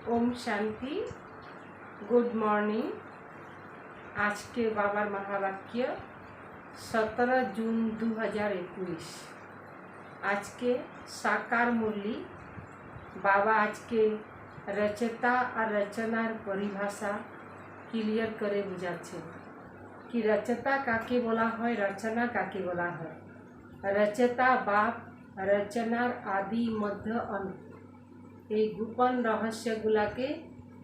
Om Shanti. Good morning. आज के बाबार महावाक्य 17 जून 2021। आज के साकार मुरली बाबा आज के रचता और रचनार परिभाषा क्लियर करे बुझाच्छेन कि रचता काके बोला है, रचना काके बोला है। रचता बाप, रचनार आदि मध्य अंत এই গোপন রহস্যগুলাকে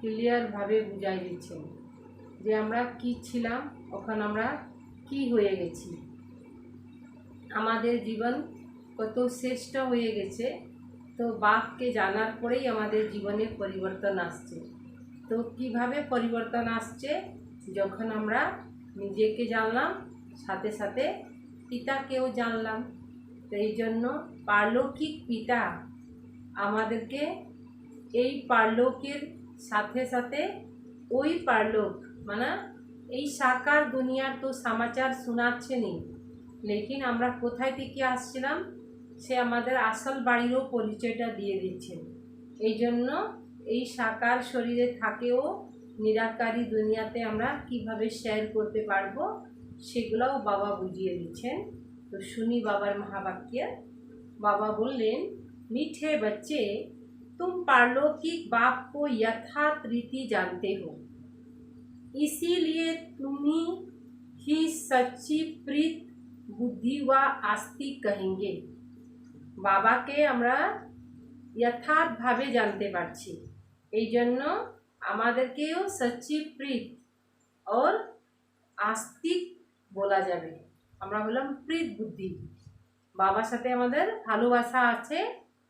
ক্লিয়ারভাবে বুঝাই দিচ্ছেন যে আমরা কি ছিলাম, ওখানে আমরা কি হয়ে গেছি, আমাদের জীবন কত শ্রেষ্ঠ হয়ে গেছে। তো বাপকে জানার পরেই আমাদের জীবনে পরিবর্তন আসছে। তো কিভাবে পরিবর্তন আসছে? যখন আমরা নিজেকে জানলাম, সাথে সাথে পিতাকেও জানলাম। তো এই জন্য পারলৌকিক পিতা আমাদেরকে এই পারলৌকের সাথে সাথে ওই পারলৌক মানে এই সাকার দুনিয়ার তো সমাচার শোনাচ্ছেনই, লেকিন আমরা কোথায় থেকে আসছিলাম সে আমাদের আসল বাড়িরও পরিচয়টা দিয়ে দিচ্ছেন। এই জন্য এই সাকার শরীরে থাকেও নিরাকারী দুনিয়াতে আমরা কিভাবে শেয়ার করতে পারবো সেগুলোও বাবা বুঝিয়ে দিচ্ছেন। তো শুনি বাবার মহাবাক্য। बाबा बोलें, मीठे बच्चे, तुम पारलौकिक बाप को यथार्थ रीति जानते हो, इसीलिए तुम्ही ही सच्ची प्रीत बुद्धि व आस्तिक कहेंगे। बाबा के আমরা यथार्थ भावे जानते पारছি, এই জন্য আমাদেরকেও সচ্চি প্রীত और आस्तिक বলা যাবে। আমরা হলাম প্রীত বুদ্ধি, বাবার সাথে আমাদের ভালোবাসা আছে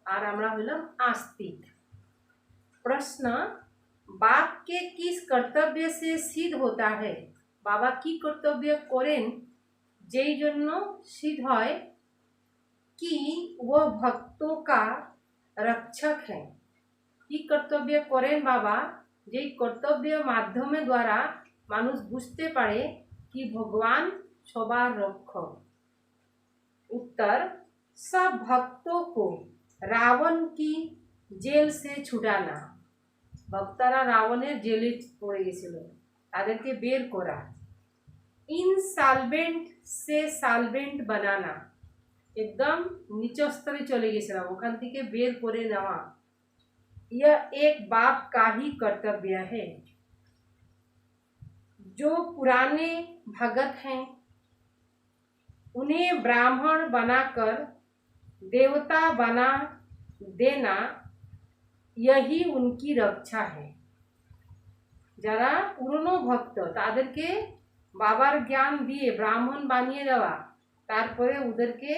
আর আমরা হলাম आस्तिक। प्रश्न, बाप के किस कर्तव्य से सिद्ध होता है? बाबा की कर्तव्य करें যেই জন্য सिद्ध হয় कि वो भक्तों का रक्षक है। কি কর্তব্য করেন বাবা? যেই কর্তব্য মাধ্যমে দ্বারা মানুষ বুঝতে পারে कि भगवान সবার রক্ষক। उत्तर, सब भक्तों को रावण की जेल से छुड़ाना। भक्तरा रावणের জেলে পড়ে গেছিল, তাদেরকে বের করা। इनसॉल्वेंट से सॉल्वेंट बनाना, एकदम নিচু স্তরে চলে গেছিলাম, ওখান থেকে বের করে নেওয়া। यह एक बाप का ही कर्तव्य है। जो पुराने भगत हैं उन्हें ब्राह्मण बनाकर देवता बना देना, यही उनकी रक्षा है। যারা পুরনো ভক্ত তাদেরকে বাবার জ্ঞান দিয়ে ব্রাহ্মণ বানিয়ে দেওয়া, তারপরে ওদেরকে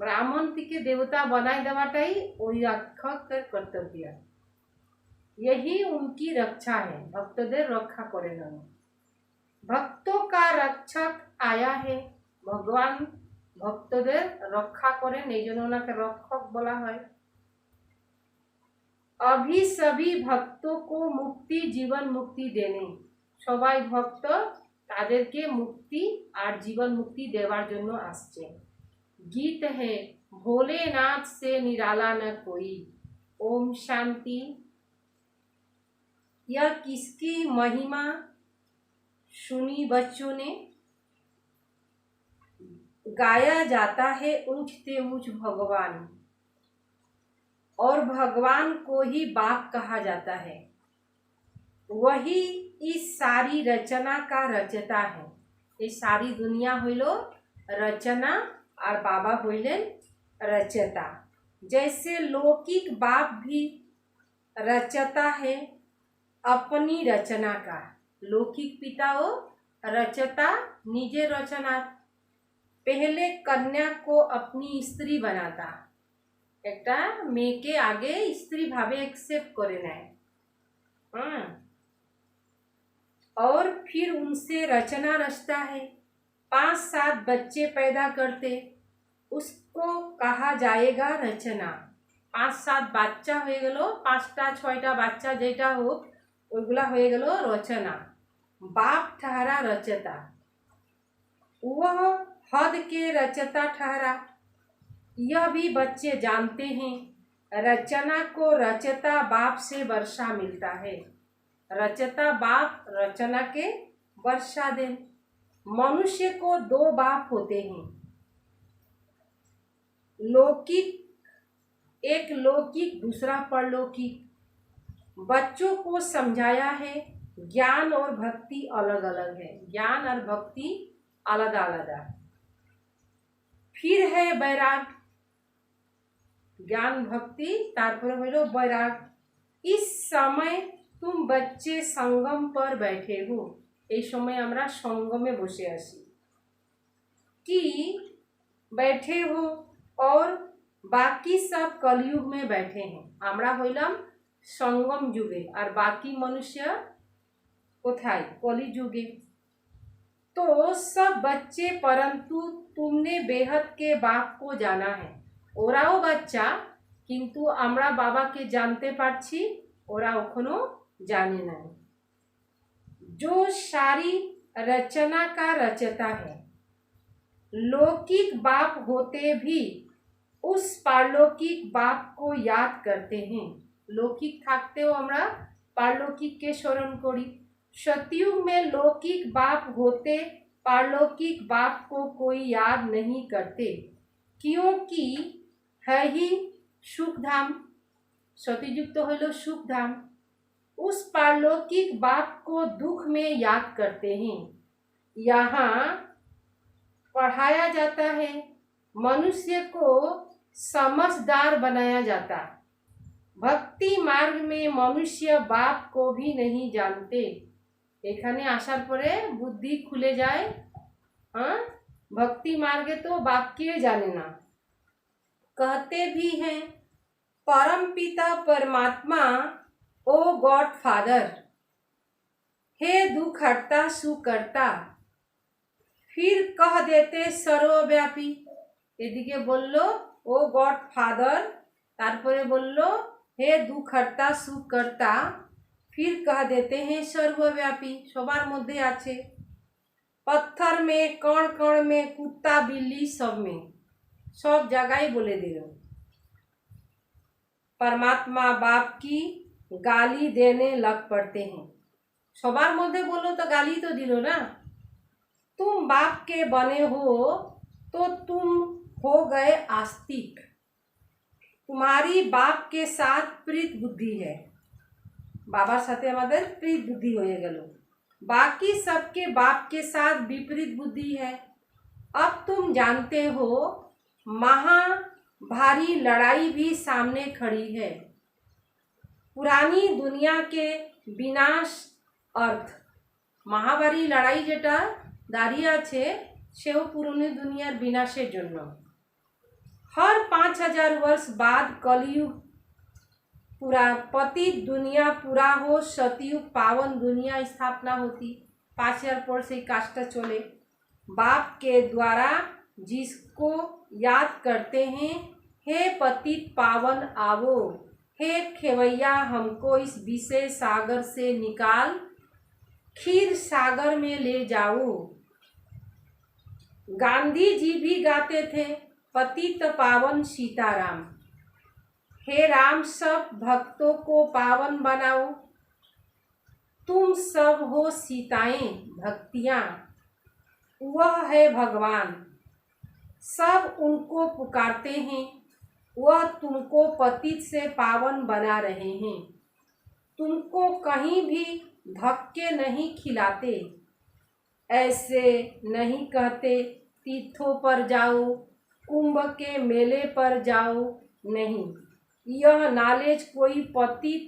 ব্রাহ্মণ থেকে দেবতা বানাই দেওয়াটাই ওই রক্ষকের কর্তব্য। यही उनकी रक्षा है, ভক্তদের রক্ষা করে নেওয়া। भक्तों का रक्षक आया है, ভগবান ভক্তদের রক্ষা করেন, এই জন্য ওনাকে রক্ষক বলা হয়। अभी सभी भक्तों को मुक्ति जीवन मुक्ति देने, সবাই ভক্ত তাদেরকে মুক্তি আর জীবন মুক্তি দেওয়ার জন্য আসছে। गीत है, भोलेनाथ से निराला न कोई। ओम शांति। यह किसकी महिमा सुनी बच्चों ने? गाया जाता है ऊंचते ऊंच भगवान, और भगवान को ही बाप कहा जाता है। वही इस सारी रचना का रचता है। ये सारी दुनिया हইলো रचना और बाबा হইলেন रचता। जैसे लौकिक बाप भी रचता है अपनी रचना का, लौकिक पिताओ रचता निजे रचना। पहले कन्या को अपनी स्त्री बनाता, একটা মেয়েকে আগে স্ত্রী ভাবে एक्सेप्ट করে নেয়, और फिर उनसे रचना रचता है। 5-7 बच्चे पैदा करते, उसको कहा जाएगा रचना। 5-7 বাচ্চা হয়ে গেল, 5টা-6টা বাচ্চা যেটা হোক ওইগুলা হয়ে গেল রচনা। बाप ठहरा रचता, वह हद के रचता ठहरा। यह भी बच्चे जानते हैं रचना को रचता बाप से वर्षा मिलता है। रचता बाप रचना के वर्षा दे। मनुष्य को दो बाप होते हैं, लौकिक, एक लौकिक दूसरा परलौकिक। बच्चों को समझाया है ज्ञान और भक्ति अलग अलग है, ज्ञान और भक्ति अलग अलग है। फिर है वैराग, ज्ञान भक्ति तारपर हलो वैराग। इस समय तुम बच्चे संगम पर बैठे हो, এই সময় আমরা সঙ্গমে বসে আছি। कि बैठे हो और बाकी सब कलयुग में बैठे हैं। আমরা হইলাম संगम युगे और बाकी मनुष्य कोथाय कलि युगे। तो सब बच्चे, परंतु तुमने बेहद के बाप को जाना है। ওরাও বাচ্চা, কিন্তু আমরা বাবাকে জানতে পারছি, ওরা এখনো জানে না। जो सारी रचना का रचता है, लौकिक बाप होते भी उस पारलौकिक बाप को याद करते हैं। लौकिक থাকতেও আমরা पारलौकिकকে স্মরণ করি। सतयुग में लौकिक बाप होते पारलौकिक बाप को कोई याद नहीं करते, क्योंकि है ही सुखधाम। सतयुग तो हलो सुखधाम। उस पारलौकिक बाप को दुख में याद करते हैं। यहाँ पढ़ाया जाता है, मनुष्य को समझदार बनाया जाता। भक्ति मार्ग में मनुष्य बाप को भी नहीं जानते। एखाने आसार परे बुद्धि खुले जाए। हाँ, भक्ति मार्गे तो बाप के जाने ना। कहते भी हैं परम पिता परमात्मा, ओ गॉड फादर, हे दुख हरता सुकर्ता। फिर कह देते सर्वव्यापी। एदिके बोललो ओ गॉड फादर, तारपरे बोललो हे दुख हरता सुकर्ता, फिर कह देते हैं सर्वव्यापी, सबार मध्य आछे। पत्थर में, कण कण में, कुत्ता बिल्ली सब में, सब जगह बोले दिलो। परमात्मा बाप की गाली देने लग पड़ते हैं। सबार मध्य बोलो तो गाली तो दिलो ना। तुम बाप के बने हो तो तुम हो गए आस्तिक। तुम्हारी बाप के साथ प्रीत बुद्धि है। बाबार साथे हमारे प्रीत बुद्धि हो गलो। बाकी सबके बाप के साथ विपरीत बुद्धि है। अब तुम जानते हो महा भारी लड़ाई भी सामने खड़ी है। पुरानी दुनिया के विनाश अर्थ, महाभारी लड़ाई जेटा दाঁড়িয়ে আছে সেও পুরনো দুনিয়ার বিনাশের জন্য। हर 5000 वर्ष बाद कलयुग पूरा पतित दुनिया पूरा हो, सतयुग पावन दुनिया स्थापना होती। 5000 पर से काष्ट चले। बाप के द्वारा जिसको याद करते हैं, हे पतित पावन आवो, हे खेवैया हमको इस विषय सागर से निकाल क्षीर सागर में ले जाओ। गांधी जी भी गाते थे पतित पावन सीताराम, हे राम सब भक्तों को पावन बनाओ। तुम सब हो सीताएं भक्तियां, वह है भगवान, सब उनको पुकारते हैं, वह तुमको पतित से पावन बना रहे हैं। तुमको कहीं भी धक्के नहीं खिलाते, ऐसे नहीं कहते तीर्थों पर जाओ, कुंभ के मेले पर जाओ, नहीं। यह नॉलेज कोई पतित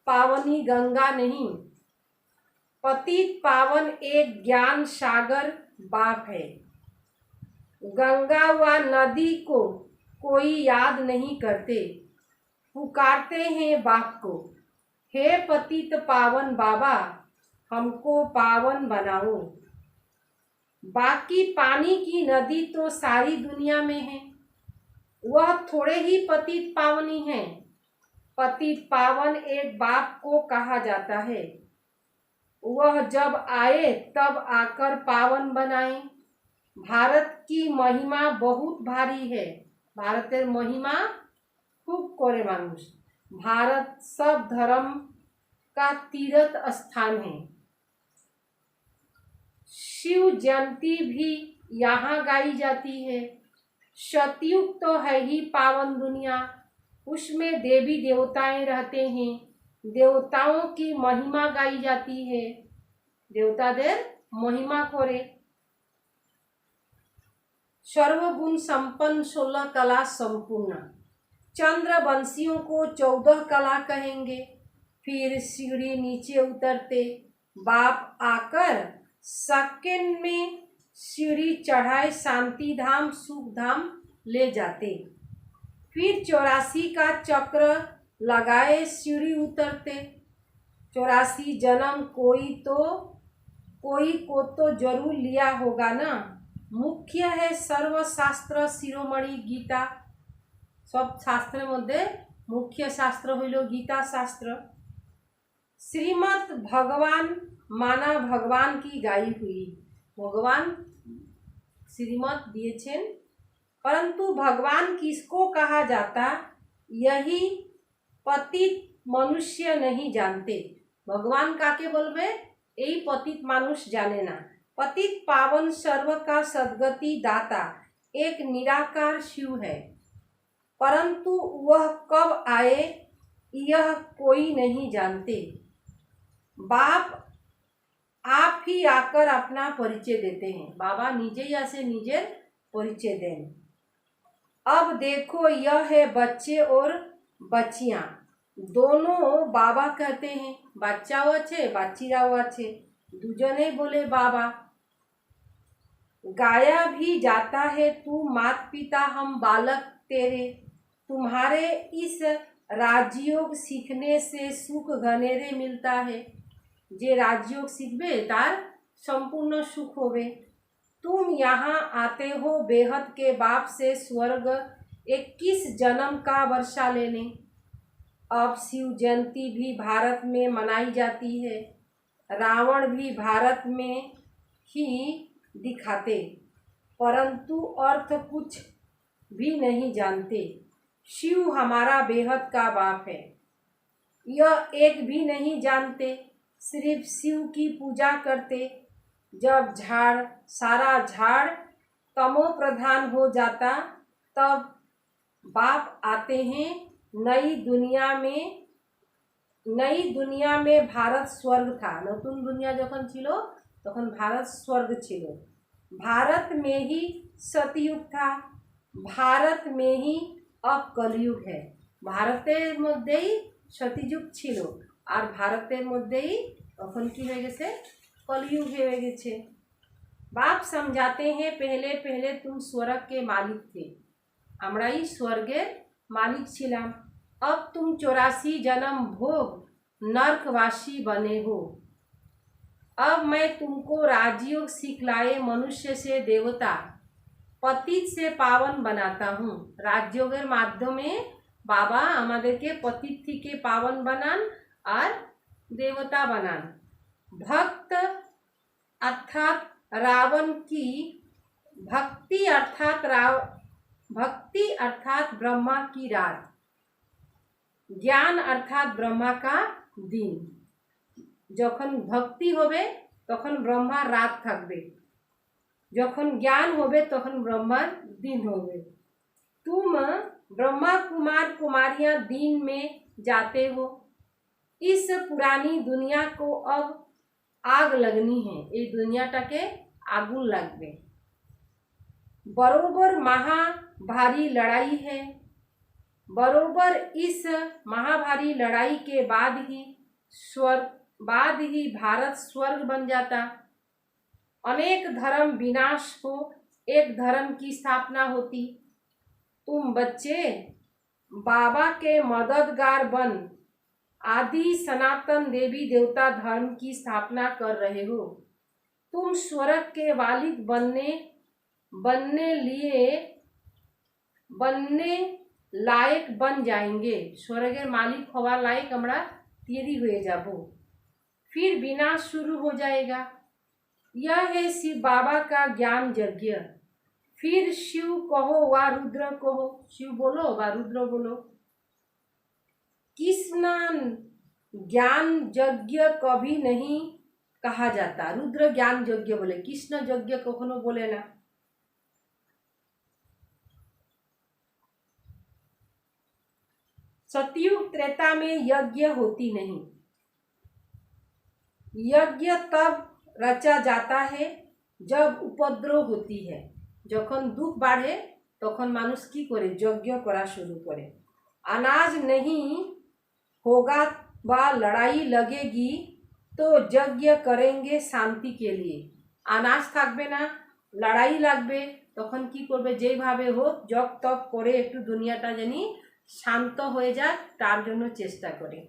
पावनी गंगा नहीं। पतित पावन एक ज्ञान सागर बाप है। गंगा व नदी को कोई याद नहीं करते, पुकारते हैं बाप को, हे पतित पावन बाबा हमको पावन बनाओ। बाकी पानी की नदी तो सारी दुनिया में है, वह थोड़े ही पतित पावनी हैं। पतित पावन एक बाप को कहा जाता है, वह जब आए तब आकर पावन बनाए। भारत की महिमा बहुत भारी है। भारतेर महिमा खूब करे मानुष। भारत सब धर्म का तीर्थ स्थान है। शिव जयंती भी यहाँ गाई जाती है। सतयुग तो है ही पावन दुनिया, उसमें देवी देवताएं रहते हैं। देवताओं की महिमा गाई जाती है। देवतादेर महिमा करे। सर्वगुण संपन्न 16 कला संपूर्ण। चंद्रवंशियों को 14 कला कहेंगे। फिर सीढ़ी नीचे उतरते बाप आकर सेकंड में सीढ़ी चढ़ाए शांति धाम सुख धाम ले जाते। फिर 84 का चक्र लगाए सीढ़ी उतरते। 84 जन्म कोई को तो जरूर लिया होगा ना। मुख्य है सर्वशास्त्र शिरोमणि गीता। सब शास्त्र मध्य मुख्य शास्त्र हईल गीता शास्त्र। श्रीमद् भगवान माना भगवान की गाई हुई। भगवान श्रीमद् दिएছেন, परंतु भगवान किसको कहा जाता यही पतित मनुष्य नहीं जानते। भगवान काके बोलबे यही पतित मानुष जाने ना। पतित पावन सर्व का सद्गति दाता एक निराकार शिव है, परंतु वह कब आए यह कोई नहीं जानते। बाप आप ही आकर अपना परिचय देते हैं। बाबा निजे या से निजे परिचय दें। अब देखो यह है बच्चे और बच्चियां, दोनों बाबा कहते हैं। बच्चाओ अच्छे बाच्चीराओ अच्छे, दुजने बोले बाबा। गाया भी जाता है तू मात पिता हम बालक तेरे। तुम्हारे इस राजयोग सीखने से सुख घनेरे मिलता है। जे राजयोग सीखबे तार संपूर्ण सुख होवे। तुम यहाँ आते हो बेहद के बाप से स्वर्ग 21 जन्म का वर्षा लेने। अब शिव जयंती भी भारत में मनाई जाती है। रावण भी भारत में ही दिखाते, परंतु अर्थ कुछ भी नहीं जानते। शिव हमारा बेहद का बाप है, यह एक भी नहीं जानते। सिर्फ शिव की पूजा करते। जब सारा झाड़ तमो प्रधान हो जाता तब बाप आते हैं नई दुनिया में भारत स्वर्ग था। नतून दुनिया जखन छिलो तखन भारत स्वर्ग छिलो। भारत में ही सतयुग था। भारत में ही अब कलयुग है। भारतेर मध्य ही सतयुग छिलो और भारतेर मध्य ही तखन की हो गेছে कलयुग हो गेছে। बाप समझाते हैं पहले पहले तुम स्वर्ग के मालिक थे, আমরা ही स्वर्गेर मालिक छिलाम। अब तुम 84 जन्म भोग नरकवासी बने हो। अब मैं तुमको राजयोग सिखलाए मनुष्य से देवता पतित से पावन बनाता हूँ। राजयोगेर माध्यमे बाबा आमादेरके पतित थेके पावन बनान और देवता बनान। भक्त अर्थात रावण की भक्ति अर्थात ब्रह्मा की रात, ज्ञान अर्थात ब्रह्मा का दिन। जखन भक्ति होबे तखन ब्रह्मा रात थाकबे, जखन ज्ञान होबे तखन ब्रह्मार दिन होबे। तुम ब्रह्मा कुमार कुमारियां दिन में जाते हो। इस पुरानी दुनिया को अब आग लगनी है। ये दुनियाटाके आगुन लागबे। बरोबर महाभारी लड़ाई है। बरोबर इस महाभारी लड़ाई के बाद ही भारत स्वर्ग बन जाता। अनेक धर्म विनाश हो, एक धर्म की स्थापना होती। तुम बच्चे बाबा के मददगार बन आदि सनातन देवी देवता धर्म की स्थापना कर रहे हो। तुम स्वर्ग के वालिद बनने लायक बन जाएंगे। स्वर्गेर मालिक होवार लायक हमरा तैयारी हुए जाबो। फिर विनाश शुरू हो जाएगा। यह है शिव बाबा का ज्ञान यज्ञ। फिर शिव कहो व रुद्र कहो, शिव बोलो व रुद्र बोलो। कृष्ण ज्ञान यज्ञ कभी नहीं कहा जाता। रुद्र ज्ञान यज्ञ बोले, कृष्ण यज्ञ कखनो बोले ना। सतयुग त्रेता में यज्ञ होती नहीं। यज्ञ तब रचा जाता है जब उपद्रव होती है। जखन दुख बाढ़े तखन मानुष की करे, यज्ञ करा शुरू करे। अनाज नहीं होगा व लड़ाई लगेगी तो यज्ञ करेंगे शांति के लिए। अनाज থাকবে না, লড়াই লাগবে, তখন কি করবে, যেইভাবে হোক জগ তক করে একটু দুনিয়াটা জানি শান্ত হয়ে যাক তার জন্য চেষ্টা করে।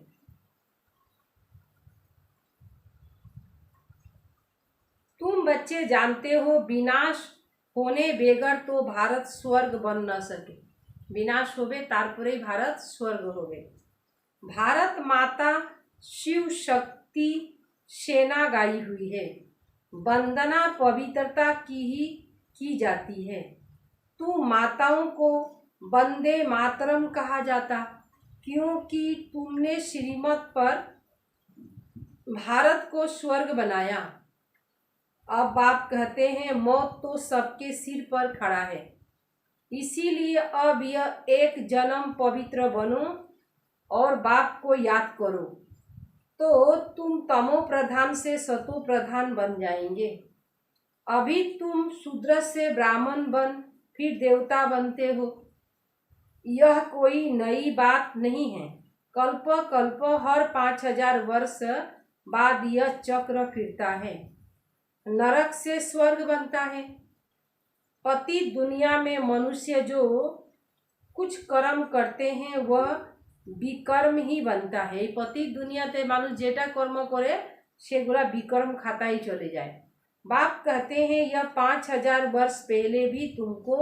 तुम बच्चे जानते हो विनाश होने बेगर तो भारत स्वर्ग बन न सके। विनाश होबे तारपरे भारत स्वर्ग होबे। भारत माता शिव शक्ति सेना गाई हुई है। वंदना पवित्रता की ही की जाती है। तू माताओं को वंदे मातरम कहा जाता क्योंकि तुमने श्रीमत पर भारत को स्वर्ग बनाया। अब बाप कहते हैं मौत तो सबके सिर पर खड़ा है, इसीलिए अब यह एक जन्म पवित्र बनो और बाप को याद करो तो तुम तमो प्रधान से सतो प्रधान बन जाएंगे। अभी तुम शूद्र से ब्राह्मण बन फिर देवता बनते हो, यह कोई नई बात नहीं है। कल्प कल्प हर 5000 वर्ष बाद यह चक्र फिरता है, नरक से स्वर्ग बनता है। पति दुनिया में मनुष्य जो कुछ कर्म करते हैं वह विकर्म ही बनता है। पति दुनियाते मानुष जेटा कर्म करे सेगुला विकर्म खाता ही चले जाए। बाप कहते हैं यह 5000 वर्ष पहले भी तुमको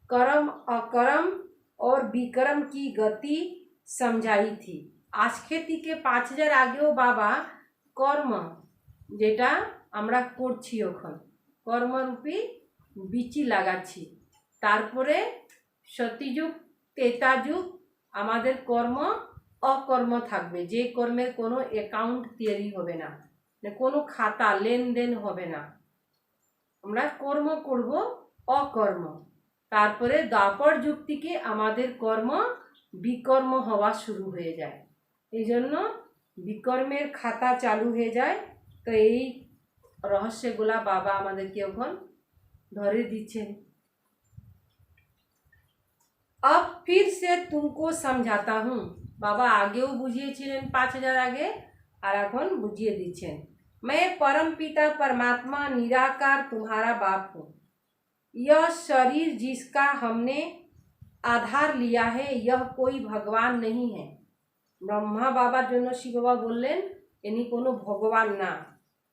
कर्म अकर्म और विकर्म की गति समझाई थी। आज खेती के 5000 আগেও বাবা কর্ম যেটা আমরা করছি এখন কর্মরূপী বীচি লাগাচ্ছি, তারপরে সতীযুগ তেতাযুগ আমাদের কর্ম অকর্ম থাকবে, যে কর্মের কোনো অ্যাকাউন্ট তৈরি হবে না, কোনো খাতা লেনদেন হবে না। আমরা কর্ম করব অকর্ম, তারপরে দ্বাপর যুগ থেকে আমাদের কর্ম বিকর্ম হওয়া শুরু হয়ে যায়। এই জন্য বিকর্মের খাতা চালু হয়ে যায়। তো এই রহস্যগুলা বাবা আমাদেরকে এখন ধরে দিচ্ছেন। अब फिर से तुमको समझाता हूँ। बाबा আগেও বুঝিয়েছিলেন 5000 আগে আর এখন বুঝিয়ে দিচ্ছেন। मैं परम पिता परमात्मा निराकार तुम्हारा बाप हूँ। यह शरीर जिसका हमने आधार लिया है यह कोई भगवान नहीं है। ब्रह्मा बाबा জন্য শিব বাবা বললেন इन्हीं कोनो भगवान ना।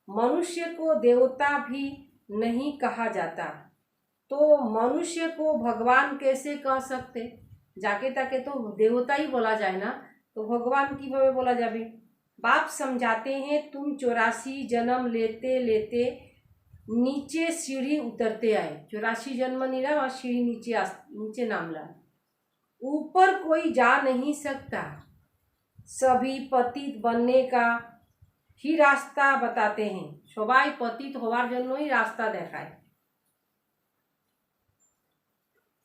मनुष्य को देवता भी नहीं कहा जाता, तो मनुष्य को भगवान कैसे कह सकते? जाके ताके तो देवता ही बोला जाए ना, तो भगवान किभाবে बोला जाबे? बाप समझाते हैं तुम 84 जन्म लेते लेते नीचे सीढ़ी उतरते आए। 84 जन्म निरा और सीढ़ी नीचे नामला। ऊपर कोई जा नहीं सकता। सभी पतित बनने का ही रास्ता बताते हैं। সবাই পতিত হওয়ার জন্যই রাস্তা দেখায়।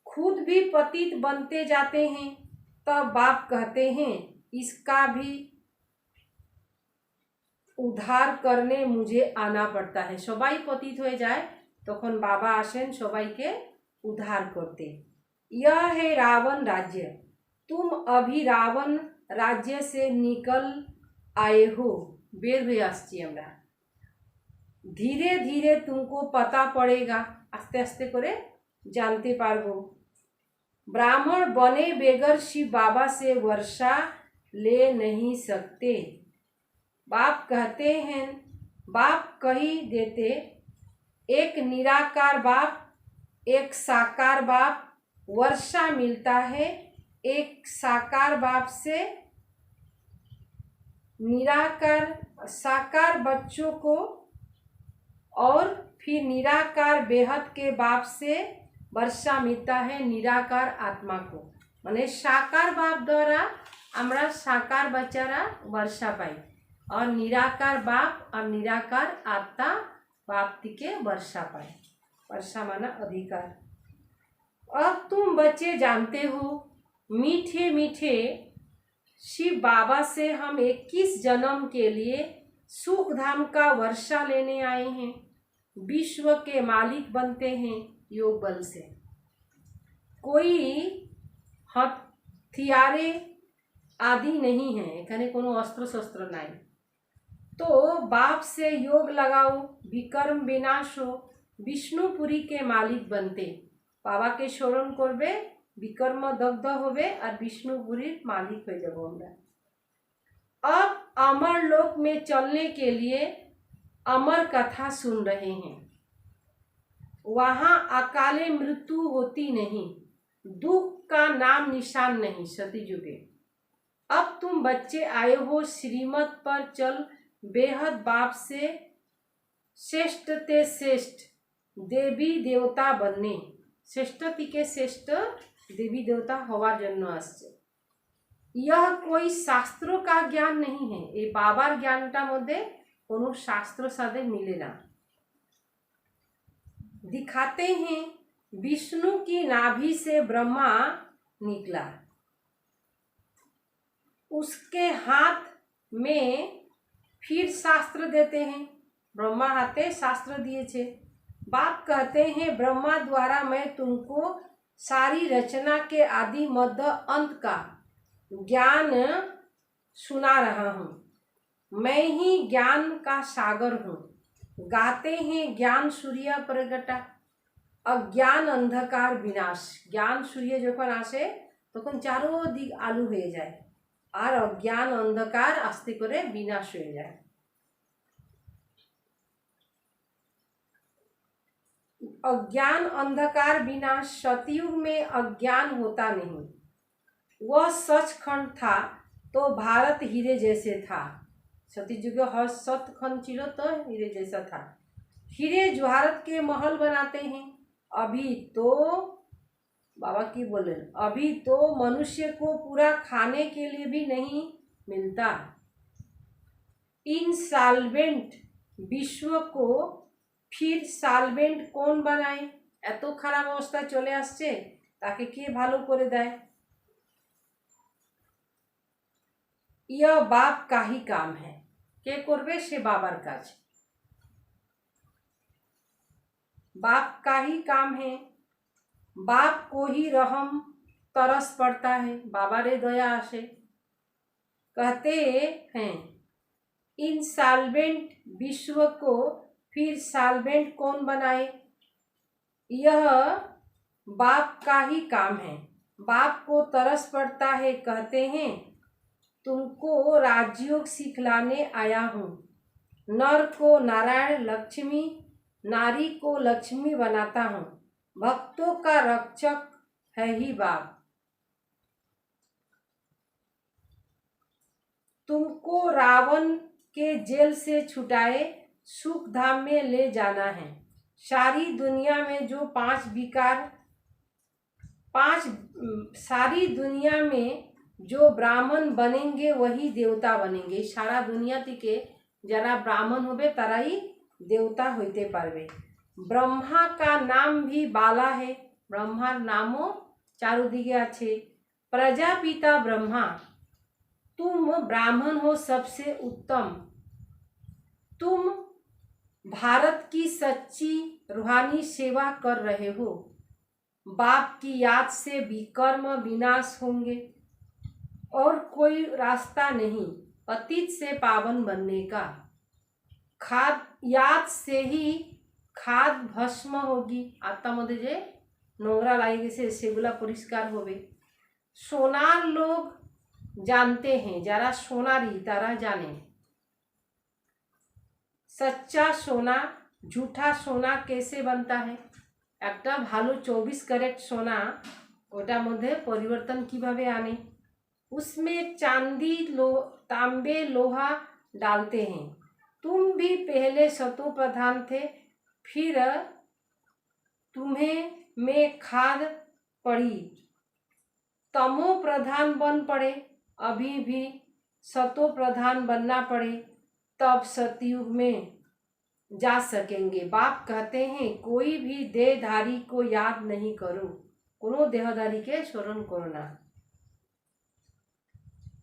खुद भी पतित बनते जाते हैं, तब बाप कहते हैं इसका भी उद्धार करने मुझे आना पड़ता है। সবাই পতিত হয়ে যায় তখন বাবা আসেন সবাইকে उद्धार करते। यह है रावण राज्य। तुम अभी रावण राज्य से निकल आए हो। बेर हुए আসছি আমরা। धीरे धीरे तुमको पता पड़ेगा, आस्ते आस्ते करे जानते पारबो। ब्राह्मण बने बेगर शिव बाबा से वर्षा ले नहीं सकते। बाप कहते हैं, बाप कही देते, एक निराकार बाप एक साकार बाप वर्षा मिलता है। एक साकार बाप से निराकार साकार बच्चों को और फिर निराकार बेहद के बाप से वर्षा मिलता है निराकार आत्मा को। माने साकार बाप द्वारा আমরা সাকার বাচ্চারা বর্ষা পাই और निराकार बाप और निराकार आत्मा बाप के वर्षा पाए। वर्षा माना अधिकार। अब तुम बच्चे जानते हो मीठे मीठे शिव बाबा से हम 21 जन्म के लिए सुख धाम का वर्षा लेने आए हैं। विश्व के मालिक बनते हैं योग बल से। कोई हथियारे आदि नहीं है, एखाने कोनो अस्त्र शस्त्र नहीं। तो बाप से योग लगाओ, विकर्म विनाश हो, विष्णुपुरी के मालिक बनते। बाबा के स्मरण करबे, विकर्म दग्ध होबे और विष्णुपुरी मालिक हो जाबो हमरा। अब अमर लोक में चलने के लिए अमर कथा सुन रहे हैं। वहाँ अकाले मृत्यु होती नहीं, दुख का नाम निशान नहीं। सतीजुगे अब तुम बच्चे आए हो श्रीमत पर चल बेहद बाप से श्रेष्ठ ते श्रेष्ठ देवी देवता बनने। श्रेष्ठति के श्रेष्ठ देवी देवता हवा जन्म आसছে। यह कोई शास्त्रों का ज्ञान नहीं है। ये बाबार ज्ञानटा मध्य कोनो शास्त्र साथे मिले ना। दिखाते हैं विष्णु की नाभि से ब्रह्मा निकला, उसके हाथ में फिर शास्त्र देते हैं। ब्रह्मा हाथे शास्त्र दिए छे। बाप कहते हैं ब्रह्मा द्वारा मैं तुमको सारी रचना के आदि मध्य अंत का ज्ञान सुना रहा हूँ। मैं ही ज्ञान का सागर हूँ। गाते हैं ज्ञान सूर्य प्रगटा, अज्ञान अंधकार विनाश। ज्ञान सूर्य যখন আসে তখন চারোদিক আলো হয়ে যায় আর অজ্ঞান अंधकार आस्ते करे विनाश हो जाए। अज्ञान अंधकार विनाश। सतयुग में अज्ञान होता नहीं। वह सचखंड था तो भारत हीरे जैसे था। सतयुग हर सतखंड चिलो तो हीरे जैसा था। हीरे जो भारत के महल बनाते हैं। अभी तो बाबा की बोले, अभी तो मनुष्य को पूरा खाने के लिए भी नहीं मिलता। इनसॉल्वेंट विश्व को फिर सॉल्वेंट कौन बनाए? एतो खराब अवस्था चले आसছে, ताके के भालो करे देय? यह बाप का ही काम है। के करबे? से बाबार काज। बाप का ही काम है। बाप को ही रहम तरस पड़ता है। बाबा रे दया आसे। कहते हैं इनसॉल्वेंट विश्व को फिर सॉल्वेंट कौन बनाए? यह बाप का ही काम है। बाप को तरस पड़ता है। कहते हैं तुमको राजयोग सिखलाने आया हूँ। नर को नारायण लक्ष्मी, नारी को लक्ष्मी बनाता हूँ। भक्तों का रक्षक है ही बाप। तुमको रावण के जेल से छुटाए सुख धाम में ले जाना है। सारी दुनिया में जो सारी दुनिया में जो ब्राह्मण बनेंगे वही देवता बनेंगे। सारा दुनिया থেকে যারা ब्राह्मण होबे ताराई देवता होते पारबे। ब्रह्मा का नाम भी बाला है। ब्रह्मार नामो चारुदिके आछे। प्रजापिता ब्रह्मा, तुम ब्राह्मण हो सबसे उत्तम। तुम भारत की सच्ची रूहानी सेवा कर रहे हो। बाप की याद से विकर्म विनाश होंगे और कोई रास्ता नहीं अतीत से पावन बनने का। खाद याद से ही खाद भस्म होगी। आत्मा मध्य जे नोंगरा लागे गेछे सेगुला परिष्कार होबे। सोनार लोग जानते हैं, जारा सोनारी तारा जाने सच्चा सोना झूठा सोना कैसे बनता है। একটা ভালো 24 कैरेट सोना ওটার মধ্যে পরিবর্তন কিভাবে आने। उसमें चांदी तांबे लोहा डालते हैं। तुम भी पहले सतो प्रधान थे, फिर तुम्हें में खाद पड़ी, तमो प्रधान बन पड़े। अभी भी सतो प्रधान बनना पड़े तब सतयुग में जा सकेंगे। बाप कहते हैं कोई भी देहधारी को याद नहीं करो, कोनो देहधारी के स्मरण करो ना।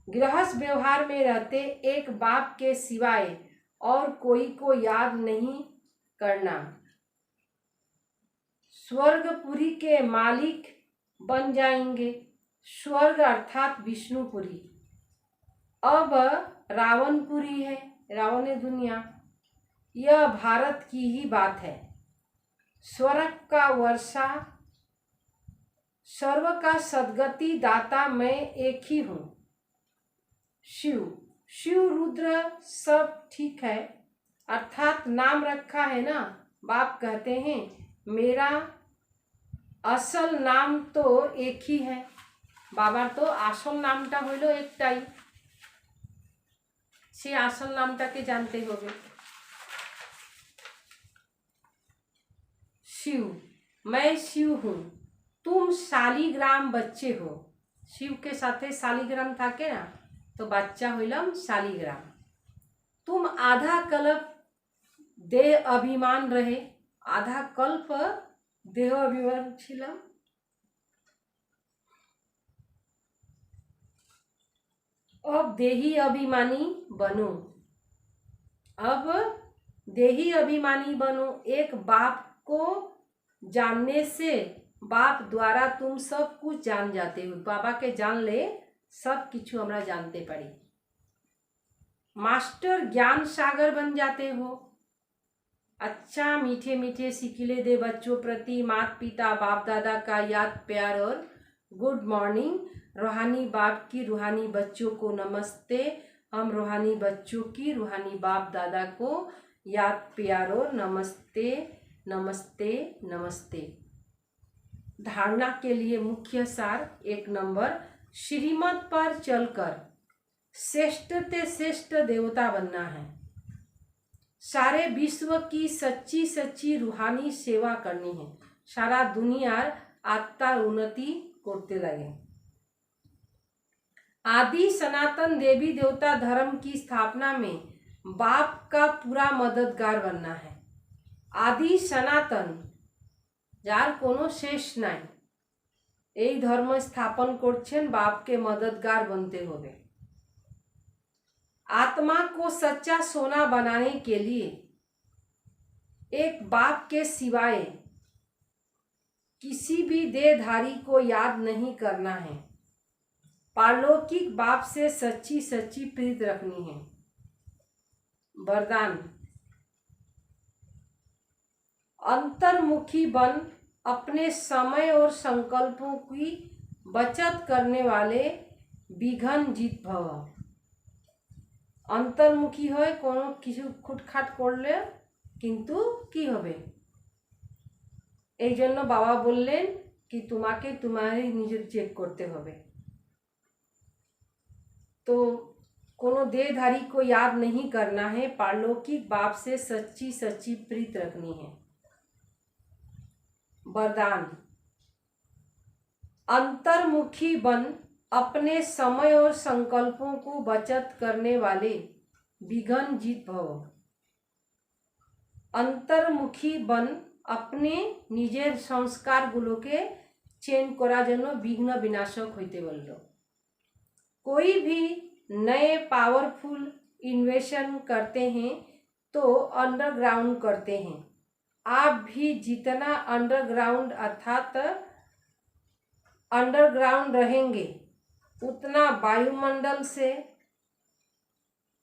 गृहस्थ व्यवहार में रहते एक बाप के सिवाय और कोई को याद नहीं करना। स्वर्गपुरी के मालिक बन जाएंगे, स्वर्ग अर्थात विष्णुपुरी। अब रावणपुरी है, रावण है दुनिया। यह भारत की ही बात है। स्वर्ग का वर्षा, सर्व का सद्गति दाता मैं एक ही हूँ। शिव रुद्र सब ठीक है, अर्थात नाम रखा है ना। बाप कहते हैं मेरा असल नाम तो एक ही है। बाबार तो आसल नामटा हইল एकटाई, से आसल नामटाके जानते होगे। शिव, मैं शिव हूँ, तुम शालिग्राम बच्चे हो। शिव के साथे शालिग्राम थाके ना, तो बच्चा हইলাম शालिग्राम। तुम आधा कल्प देह अभिमान रहे, आधा कल्प देह अभिमान छिलाम। अब देही अभिमानी बनो, अब देही अभिमानी बनो। एक बाप को जानने से बाप द्वारा तुम सब कुछ जान जाते हो। बाबा के जान ले सब किछु हमरा जानते पड़ी। मास्टर ज्ञान सागर बन जाते हो। अच्छा मीठे मीठे सिकिले दे बच्चों प्रति माता पिता बाप दादा का याद प्यार और गुड मॉर्निंग। रूहानी बाप की रूहानी बच्चों को नमस्ते। हम रूहानी बच्चों की रूहानी बाप दादा को याद प्यार और नमस्ते नमस्ते नमस्ते। धारणा के लिए मुख्य सार 1 नंबर, श्रीमत पर चलकर श्रेष्ठ से श्रेष्ठ देवता बनना है। सारे विश्व की सच्ची सच्ची रूहानी सेवा करनी है। सारा दुनियार आत्मार उन्नति करते लगे। आदि सनातन देवी देवता धर्म की स्थापना में बाप का पूरा मददगार बनना है। आदि सनातन जार कोनो शेष नहीं, এই धर्म स्थापन करছেন बाप के मददगार बनते होगे। आत्मा को सच्चा सोना बनाने के लिए एक बाप के सिवाय किसी भी देहधारी को याद नहीं करना है। पारलौकिक बाप से सच्ची सच्ची प्रीत रखनी है। वरदान, अंतर्मुखी बन अपने समय और संकल्पों की बचत करने वाले विघ्न जीत भव। अंतर्मुखी है कोनो किछु खुटखाट करले किन्तु की होबे, এই জন্য বাবা বললেন कि তোমাকে তোমারই নিজের চেক করতে হবে। तो कोनो देहधारी को याद नहीं करना है, पारलौकिक बाप से सच्ची सच्ची प्रीत रखनी है। वरदान, अंतर्मुखी बन अपने समय और संकल्पों को बचत करने वाले विघ्न जीत भव। अंतर्मुखी बन अपने निजेर संस्कारगुलोके चेंज करार जन्य विघ्न विनाशक होते बोलल। कोई भी नए पावरफुल इन्वेशन करते हैं तो अंडरग्राउंड करते हैं। आप भी जितना अंडरग्राउंड अर्थात अंडरग्राउंड रहेंगे उतना वायुमंडल से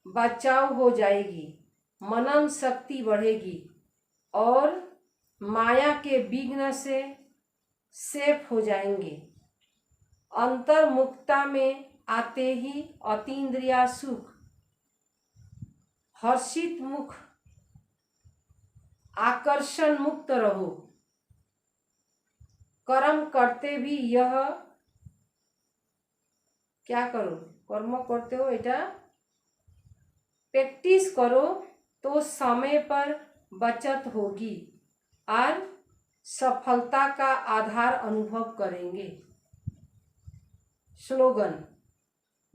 बचाव हो जाएगी, मनन शक्ति बढ़ेगी और माया के विघ्न से सेफ हो जाएंगे। अंतर्मुखता में आते ही अतीन्द्रिया सुख, हर्षित मुख, आकर्षण मुक्त रहो। कर्म करते भी यह क्या करो, कर्म करते हो एटा प्रैक्टिस करो तो समय पर बचत होगी और सफलता का आधार अनुभव करेंगे। स्लोगन,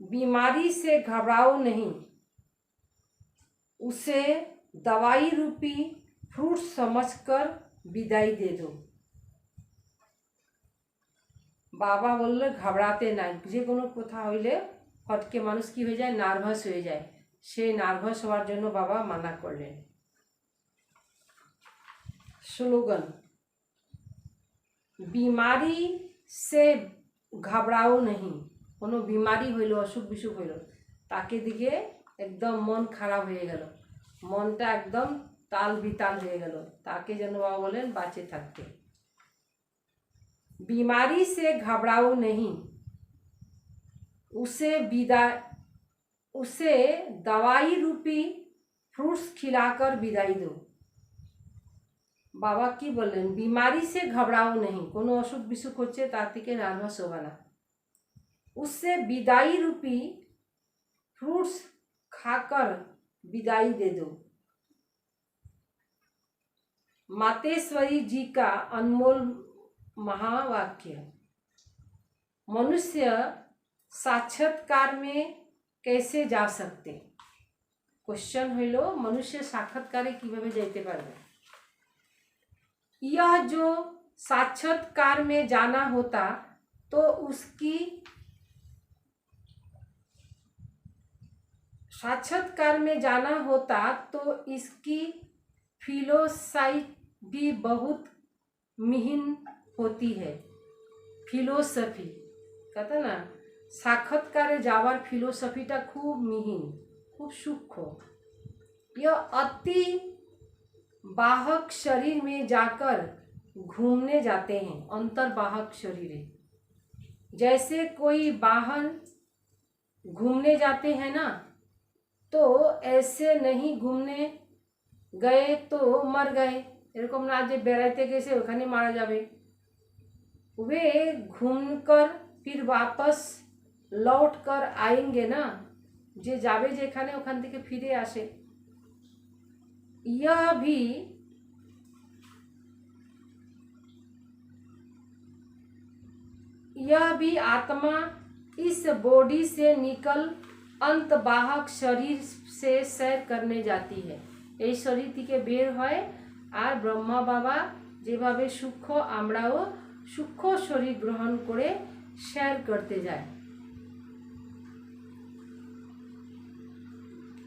बीमारी से घबराओ नहीं, उसे दवाई रूपी फ्रूट समझकर विदाई दे दो। বাবা বললে ঘাবড়াতে নাই, যে কোনো কথা হইলে ফটকে মানুষ কি হয়ে যায়, নার্ভাস হয়ে যায়। সেই নার্ভাস হওয়ার জন্য বাবা মানা করলেন। স্লোগান, বিমারি সে ঘাবড়াও नहीं, কোনো বিমারি হইল, অসুখ বিসুখ হইল, তাকে দিকে একদম মন খারাপ হয়ে গেল, মনটা একদম তাল বিতাল হয়ে গেল, তাকে যেন বাবা বলেন বাঁচে থাকতে। बीमारी से घबराओ नहीं, उसे दवाई रूपी फ्रूट्स खिलाकर विदाई दो। बाबा की बोलें, बीमारी से घबराओ नहीं, कोनो असुख बिसुख होच्छे तार थेके नार्भास होबा ना, उससे विदाई रूपी फ्रूट्स खाकर विदाई दे दो। मातेश्वरी जी का अनमोल महावाक्य। मनुष्य साक्षात्कार में कैसे जा सकते, क्वेश्चन हইল मनुष्य साक्षात्कारे किभाबे जाइते पारबे। यह जो साक्षात्कार में जाना होता तो उसकी साक्षात्कार में जाना होता तो इसकी फिलोसफी भी बहुत मिहिन होती है। फिलोसफी कहता ना, साक्षात्कारे जावार फिलोसफीटा खूब मिहिन, खूब सूक्ष्म। यह अति बाहक शरीर में जाकर घूमने जाते हैं, अंतर्वाहक शरीर है। जैसे कोई वाहन घूमने जाते हैं ना, तो ऐसे नहीं घूमने गए तो मर गए, এরকম না যে বেড়াইতে গেছে ওখানে মারা যাবে। वे घूमकर फिर वापस लौट कर आएंगे ना, जे जावे जेखाने ओखान থেকে ফিরে আসে। यह भी आत्मा इस बॉडी से निकल अंतवाहक शरीर से सैर करने जाती है। এই শরীর থেকে বের হয় আর ব্রহ্মা বাবা যেভাবে সূক্ষ্ম, আমরাও সূক্ষ্ম শরীর গ্রহণ করে सैर करते जाए।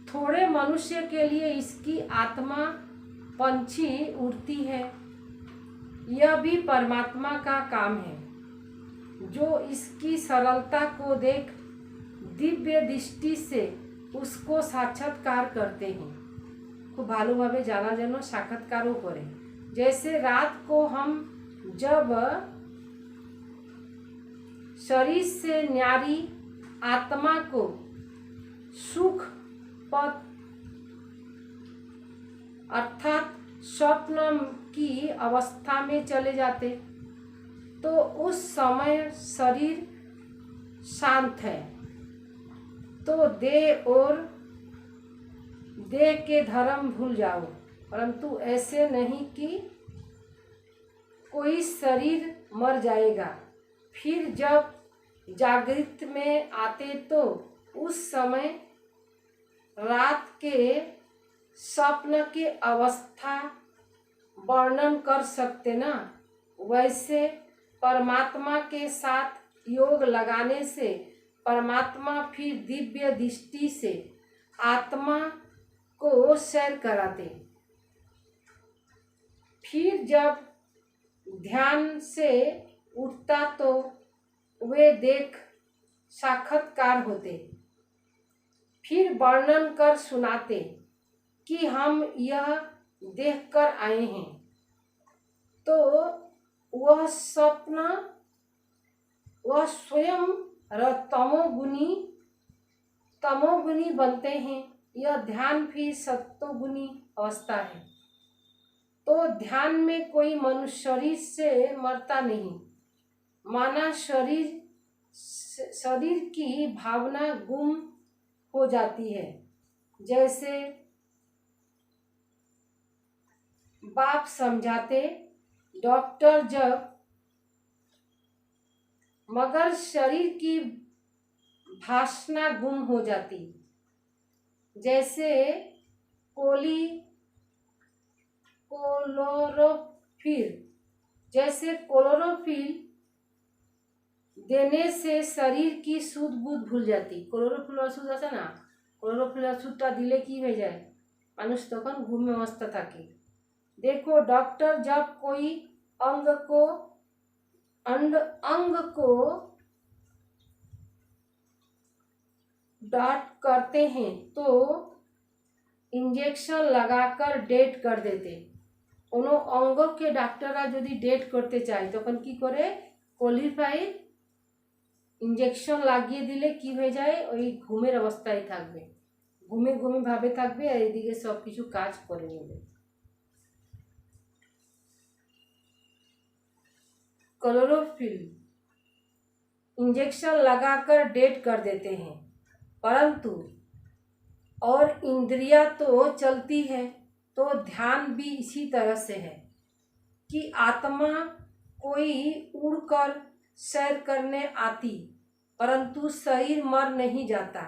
थोड़े मनुष्य के लिए इसकी आत्मा पंछी उड़ती है, यह भी परमात्मा का काम है, जो इसकी सरलता को देख दिव्य दृष्टि से उसको साक्षात्कार करते हैं। खूब भालोभावे जाना जानो साक्षात्कारों करे। जैसे रात को हम जब शरीर से न्यारी आत्मा को सुख पथ अर्थात स्वप्न की अवस्था में चले जाते तो उस समय शरीर शांत है, तो देह और देह के धर्म भूल जाओ। परंतु ऐसे नहीं कि कोई शरीर मर जाएगा, फिर जब जागृत में आते तो उस समय रात के स्वप्न की अवस्था वर्णन कर सकते ना। वैसे परमात्मा के साथ योग लगाने से परमात्मा फिर दिव्य दृष्टि से आत्मा को सैर कराते। फिर जब ध्यान से उठता तो वे देख साक्षात्कार होते, फिर वर्णन कर सुनाते कि हम यह देख कर आए हैं। तो वह स्वप्न वह स्वयं तमोगुनी बनते हैं। यह ध्यान फिर सत्वगुनी अवस्था है। तो ध्यान में कोई मनुष्य शरीर से मरता नहीं, माना शरीर की भावना गुम हो जाती है। जैसे बाप समझाते डॉक्टर जब, मगर शरीर की भाषणा गुम हो जाती। जैसे क्लोरोफिल देने से शरीर की शुद्ध बुद्ध भूल जाती। क्लोरोफिल ওষুধ আছে না, क्लोरोफिल ওষুধটা দিলে কি হয়ে যায়, মানুষ তখন ঘুমে অবস্থা থাকে। देखो डॉक्टर जब कोई अंग को डॉट करते हैं तो इंजेक्शन लगाकर डेट कर देते। কোনো অঙ্গকে ডাক্তাররা যদি ডেট করতে চায় তখন কি করে, কোলিফাইড ইঞ্জেকশন লাগিয়ে দিলে কি হয়ে যায়, ওই ঘুমের অবস্থায় থাকবে, ঘুমে ঘুমে ভাবে থাকবে আর এদিকে সব কিছু কাজ করে নেবে। क्लोरोफिल इंजेक्शन लगाकर डेड कर देते हैं, परंतु और इंद्रियां तो चलती है। तो ध्यान भी इसी तरह से है कि आत्मा कोई उड़कर सैर करने आती, परंतु शरीर मर नहीं जाता।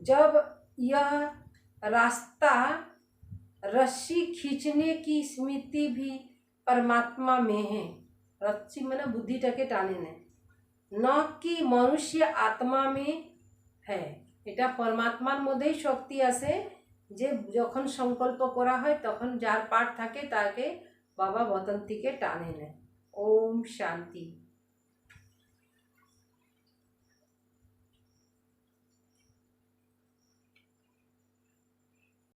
जब यह रास्ता रस्सी खींचने की स्मृति भी परमात्मा में है। रस्सी मैंने बुद्धिटाके टाने ने, न कि मनुष्य आत्मा में है। এটা परमात्मार मध्येই শক্তি আছে যে যখন সংকল্প করা হয় তখন যার পার থাকে তাকে বাবা বতন্তিকে টানে নেয়। ওম শান্তি।